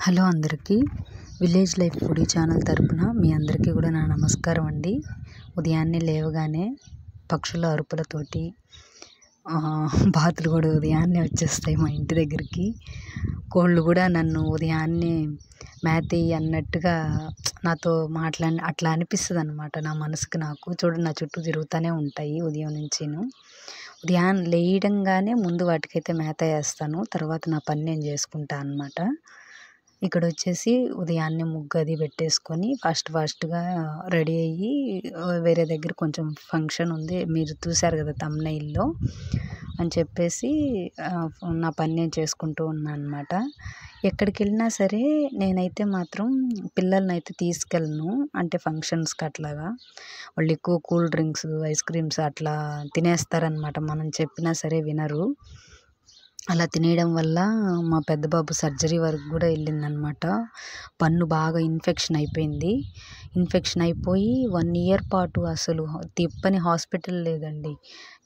Hello అందరికీ village life foodie channel తరపున మీ అందరికీ కూడా నా నమస్కారం అండి. ఉదయాన్నే లేవగానే పక్షుల అరుపులతోటి బాతులు కూడా ఉదయాన్నే వచ్చేస్తాయి మా ఇంటి దగ్గరికి. కోళ్ళు కూడా నన్ను ఉదయాన్నే మేతేయి అన్నట్టుగా నాతో అట్లా అనిపిస్తుంది అన్నమాట. నా మనసుకు నాకు చూడండి, నా చుట్టూ తిరుగుతూనే ఉంటాయి ఉదయం నుంచిను. ఉదయాన్నే లేయడంగానే ముందు వాటికైతే మేత వేస్తాను, తర్వాత నా పని నేను చేసుకుంటాను అన్నమాట. ఇక్కడ వచ్చేసి ఉదయాన్నే ముగ్గు అది పెట్టేసుకొని ఫాస్ట్గా రెడీ అయ్యి వేరే దగ్గర కొంచెం ఫంక్షన్ ఉంది, మీరు చూశారు కదా థంబ్నెయిల్లో అని చెప్పేసి నా పని నేను చేసుకుంటూ ఉన్నాను అన్నమాట. ఎక్కడికి వెళ్ళినా సరే నేనైతే మాత్రం పిల్లల్ని అయితే తీసుకెళ్ళను, అంటే ఫంక్షన్స్కి అట్లాగా. వాళ్ళు ఎక్కువ కూల్ డ్రింక్స్ ఐస్ క్రీమ్స్ అట్లా తినేస్తారనమాట, మనం చెప్పినా సరే వినరు. అలా తినేయడం వల్ల మా పెద్ద బాబు సర్జరీ వరకు కూడా వెళ్ళిందనమాట. పన్ను బాగా ఇన్ఫెక్షన్ అయిపోయింది. ఇన్ఫెక్షన్ అయిపోయి 1 ఇయర్ పాటు అసలు తిప్పని హాస్పిటల్ లేదండి.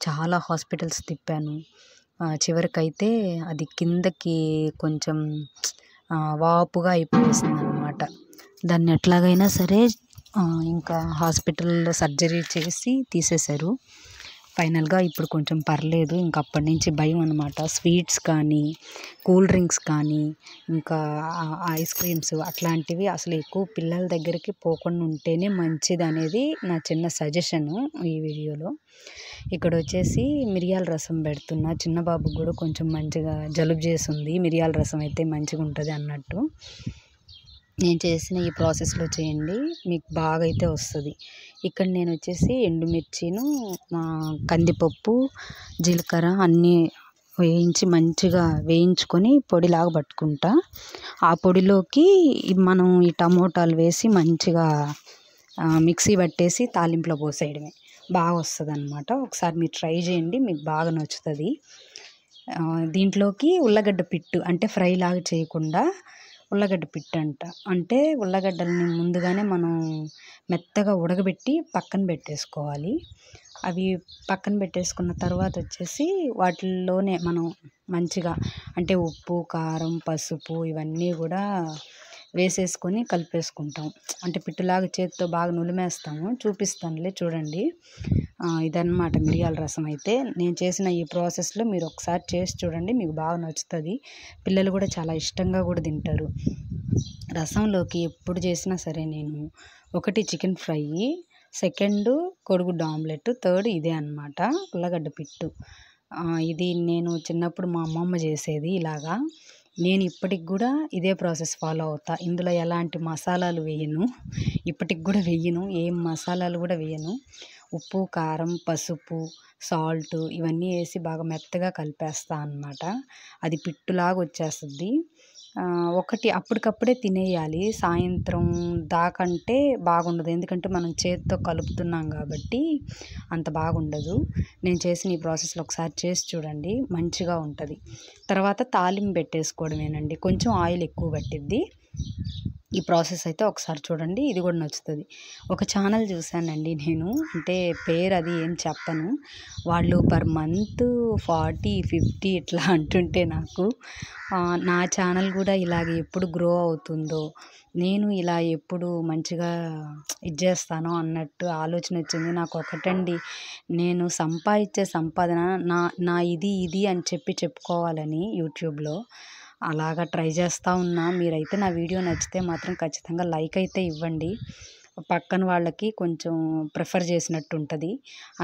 చాలా హాస్పిటల్స్ తిప్పాను. చివరికైతే అది కిందకి కొంచెం వాపుగా అయిపోయేసిందనమాట. దాన్ని ఎట్లాగైనా సరే ఇంకా హాస్పిటల్లో సర్జరీ చేసి తీసేశారు. ఫైనల్గా ఇప్పుడు కొంచెం పర్లేదు. ఇంక అప్పటి నుంచి భయం అనమాట. స్వీట్స్ కానీ, కూల్ డ్రింక్స్ కానీ, ఇంకా ఐస్ క్రీమ్స్ అట్లాంటివి అసలు ఎక్కువ పిల్లల దగ్గరికి పోకుండా ఉంటేనే మంచిది అనేది నా చిన్న సజెషను ఈ వీడియోలో. ఇక్కడ వచ్చేసి మిరియాల రసం పెడుతున్నా. చిన్న బాబుకి కూడా కొంచెం మంచిగా జలుబు చేసింది, మిరియాల రసం అయితే మంచిగా ఉంటుంది అన్నట్టు. నేను చేసిన ఈ ప్రాసెస్లో చేయండి, మీకు బాగా అయితే వస్తుంది. ఇక్కడ నేను వచ్చేసి ఎండుమిర్చిను, కందిపప్పు, జీలకర్ర అన్నీ మంచిగా వేయించుకొని పొడిలాగా పట్టుకుంటా. ఆ పొడిలోకి మనం ఈ టమోటాలు వేసి మంచిగా మిక్సీ పట్టేసి తాలింపులో పోసేయడమే, బాగా వస్తుంది అన్నమాట. ఒకసారి మీరు ట్రై చేయండి, మీకు బాగా నచ్చుతుంది. దీంట్లోకి ఉల్లగడ్డ పిట్టు, అంటే ఫ్రై లాగా చేయకుండా ఉల్లగడ్డ పిట్టు అంటే ఉల్లగడ్డల్ని ముందుగానే మనం మెత్తగా ఉడకబెట్టి పక్కన పెట్టేసుకోవాలి. అవి పక్కన పెట్టేసుకున్న తర్వాత వచ్చేసి వాటిల్లోనే మనం మంచిగా అంటే ఉప్పు, కారం, పసుపు ఇవన్నీ కూడా వేసేసుకొని కలిపేసుకుంటాం. అంటే పిట్టులాగా చేతితో బాగా నులిమేస్తాము, చూపిస్తానులే చూడండి. ఇదన్నమాట మిరియాల రసం అయితే. నేను చేసిన ఈ ప్రాసెస్లో మీరు ఒకసారి చేసి చూడండి, మీకు బాగా నచ్చుతుంది. పిల్లలు కూడా చాలా ఇష్టంగా కూడా తింటారు. రసంలోకి ఎప్పుడు చేసినా సరే నేను ఒకటి చికెన్ ఫ్రై, సెకండ్ కోడిగుడ్డు ఆమ్లెట్, థర్డ్ ఇదే అన్నమాట ఉల్లగడ్డ పిట్టు. ఇది నేను చిన్నప్పుడు మా అమ్మమ్మ చేసేది ఇలాగా. నేను ఇప్పటికి కూడా ఇదే ప్రాసెస్ ఫాలో అవుతా. ఇందులో ఎలాంటి మసాలాలు వేయను, ఇప్పటికి కూడా వేయను, ఏం మసాలాలు కూడా వేయను. ఉప్పు, కారం, పసుపు, సాల్ట్ ఇవన్నీ వేసి బాగా మెత్తగా కలిపేస్తా అన్నమాట. అది పిట్టులాగా వచ్చేస్తుంది. ఒకటి అప్పటికప్పుడే తినేయాలి, సాయంత్రం దాకంటే బాగుండదు. ఎందుకంటే మనం చేతితో కలుపుతున్నాం కాబట్టి అంత బాగుండదు. నేను చేసిన ఈ ప్రాసెస్లో ఒకసారి చేసి చూడండి, మంచిగా ఉంటుంది. తర్వాత తాలింపు పెట్టేసుకోవడమేనండి, కొంచెం ఆయిల్ ఎక్కువ పట్టిద్ది. ఈ ప్రాసెస్ అయితే ఒకసారి చూడండి, ఇది కూడా నచ్చుతుంది. ఒక ఛానల్ చూశానండి నేను, అంటే పేరు అది ఏం చెప్పను. వాళ్ళు పర్ మంత్ 40, 50 ఇట్లా అంటుంటే నాకు నా ఛానల్ కూడా ఇలాగ ఎప్పుడు గ్రో అవుతుందో, నేను ఇలా ఎప్పుడు మంచిగా ఇది చేస్తానో అన్నట్టు ఆలోచన వచ్చింది నాకు. ఒకటండి, నేను సంపాదించే సంపాదన నా ఇది అని చెప్పుకోవాలని యూట్యూబ్లో అలాగా ట్రై చేస్తూ ఉన్నా. మీరైతే నా వీడియో నచ్చితే మాత్రం ఖచ్చితంగా లైక్ అయితే ఇవ్వండి, పక్కన వాళ్ళకి కొంచెం ప్రిఫర్ చేసినట్టు ఉంటుంది.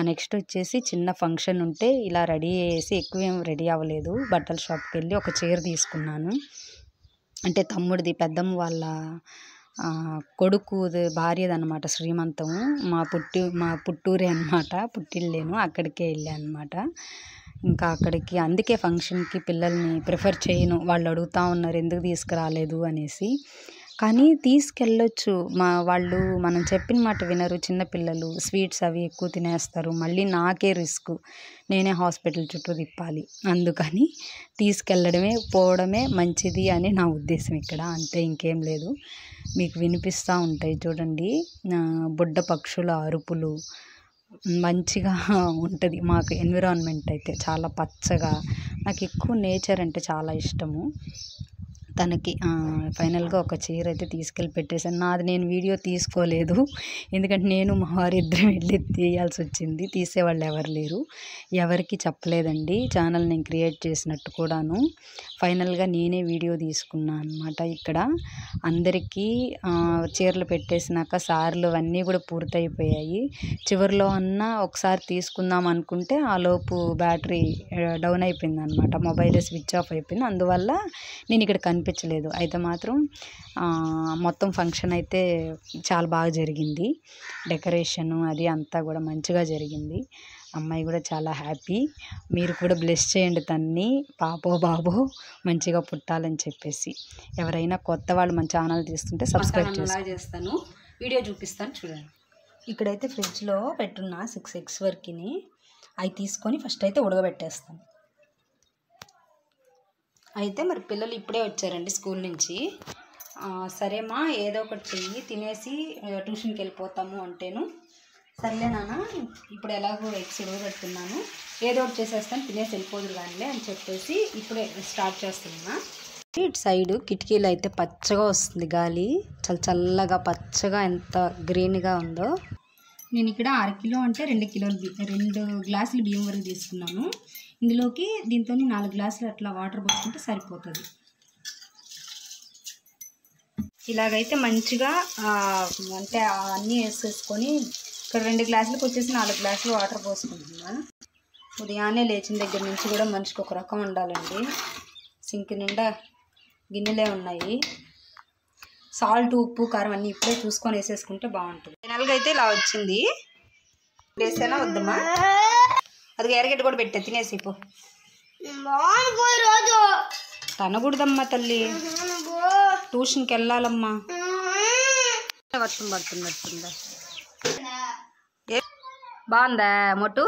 నెక్స్ట్ వచ్చేసి చిన్న ఫంక్షన్ ఉంటే ఇలా రెడీ చేసి, ఎక్కువేం రెడీ అవ్వలేదు, బట్టల షాప్కి వెళ్ళి ఒక చీర తీసుకున్నాను. అంటే తమ్ముడిది, పెద్దమ్మ వాళ్ళ కొడుకు భార్యదనమాట శ్రీమంతము. మా పుట్టూరే అనమాట, పుట్టిల్లేను, అక్కడికే వెళ్ళా అనమాట. ఇంకా అక్కడికి అందుకే ఫంక్షన్కి పిల్లల్ని ప్రిఫర్ చేయను, వాళ్ళు అడుగుతూ ఉన్నారు ఎందుకు తీసుకురాలేదు అనేసి. కానీ తీసుకెళ్ళొచ్చు, వాళ్ళు మనం చెప్పిన మాట వినరు. చిన్నపిల్లలు స్వీట్స్ అవి ఎక్కువ తినేస్తారు, మళ్ళీ నాకే రిస్క్, నేనే హాస్పిటల్ చుట్టూ తిప్పాలి. అందుకని తీసుకెళ్ళడమే, పోవడమే మంచిది అని నా ఉద్దేశం ఇక్కడ, అంతే, ఇంకేం లేదు. మీకు వినిపిస్తూ ఉంటాయి చూడండి బుడ్డ పక్షుల అరుపులు, మంచిగా ఉంటుంది మాకు ఎన్విరాన్మెంట్ అయితే చాలా పచ్చగా. నాకు ఎక్కువ నేచర్ అంటే చాలా ఇష్టము. తనకి ఫైనల్గా ఒక చీర అయితే తీసుకెళ్ళి పెట్టేశాను. నాది నేను వీడియో తీసుకోలేదు, ఎందుకంటే నేను మా వారు ఇద్దరం వెళ్ళి తీయాల్సి వచ్చింది. తీసేవాళ్ళు ఎవరు లేరు, ఎవరికి చెప్పలేదండి ఛానల్ నేను క్రియేట్ చేసినట్టు కూడాను. ఫైనల్గా నేనే వీడియో తీసుకున్నాను అనమాట. ఇక్కడ అందరికీ చీరలు పెట్టేసినాక సార్లు అవన్నీ కూడా పూర్తయిపోయాయి. చివరిలో ఒకసారి తీసుకుందాం అనుకుంటే ఆ లోపు బ్యాటరీ డౌన్ అయిపోయింది అనమాట, మొబైల్ స్విచ్ ఆఫ్ అయిపోయింది. అందువల్ల నేను ఇక్కడ కనిపించలేదు. అయితే మాత్రం మొత్తం ఫంక్షన్ అయితే చాలా బాగా జరిగింది. డెకరేషను అది అంతా కూడా మంచిగా జరిగింది. అమ్మాయి కూడా చాలా హ్యాపీ. మీరు కూడా బ్లెస్ చేయండి తన్ని, పాపో బాబో మంచిగా పుట్టాలని చెప్పేసి. ఎవరైనా కొత్త వాళ్ళు మన ఛానల్ తీస్తుంటే సబ్స్క్రైబ్ చేస్తాను, వీడియో చూపిస్తాను చూడండి. ఇక్కడైతే ఫ్రిడ్జ్లో పెట్టున్న 6 eggs వరకుని అవి తీసుకొని ఫస్ట్ అయితే ఉడకబెట్టేస్తాను. అయితే మరి పిల్లలు ఇప్పుడే వచ్చారండి స్కూల్ నుంచి. సరేమ్మా ఏదో ఒకటి చెయ్యి, తినేసి ట్యూషన్కి వెళ్ళిపోతాము అంటేను, సర్లే నాన్న ఇప్పుడు ఎలాగో ఎగ్స్ ఉడకబెడుతున్నాను, ఏదో ఒకటి చేసేస్తాను, తినేసి వెళ్ళిపోదురు కానీ అని చెప్పేసి ఇప్పుడే స్టార్ట్ చేస్తున్నా. ఇటు సైడు కిటికీలు అయితే పచ్చగా వస్తుంది గాలి, చల్లగా పచ్చగా ఎంత గ్రీన్గా ఉందో. నేను ఇక్కడ 1/2 కిలో అంటే 2 గ్లాసులు బియ్యం వరకు తీసుకున్నాను. ఇందులోకి దీంతో 4 గ్లాసులు అట్లా వాటర్ పోసుకుంటే సరిపోతుంది. ఇలాగైతే మంచిగా అంటే అన్నీ వేసేసుకొని ఇక్కడ 2 గ్లాసులకు వచ్చేసి 4 గ్లాసులు వాటర్ పోసుకుంటున్నాను. ఉదయాన్నే లేచిన దగ్గర నుంచి కూడా మనిషికి ఒక రకం ఉండాలండి. సింక్ నిండా గిన్నెలే ఉన్నాయి. సాల్ట్, ఉప్పు, కారం అన్నీ ఇప్పుడే చూసుకొని వేసేసుకుంటే బాగుంటుంది. ఫైనల్గా అయితే ఇలా వచ్చింది. వేసేనా వద్దమ్మా? అది ఎరగడ్డ కూడా పెట్టే, తినేసి పో. తనకూడదమ్మా తల్లి, ట్యూషన్కి వెళ్ళాలమ్మా. వర్షం పడుతున్నట్టుందా? బాగుందా మొట్టు?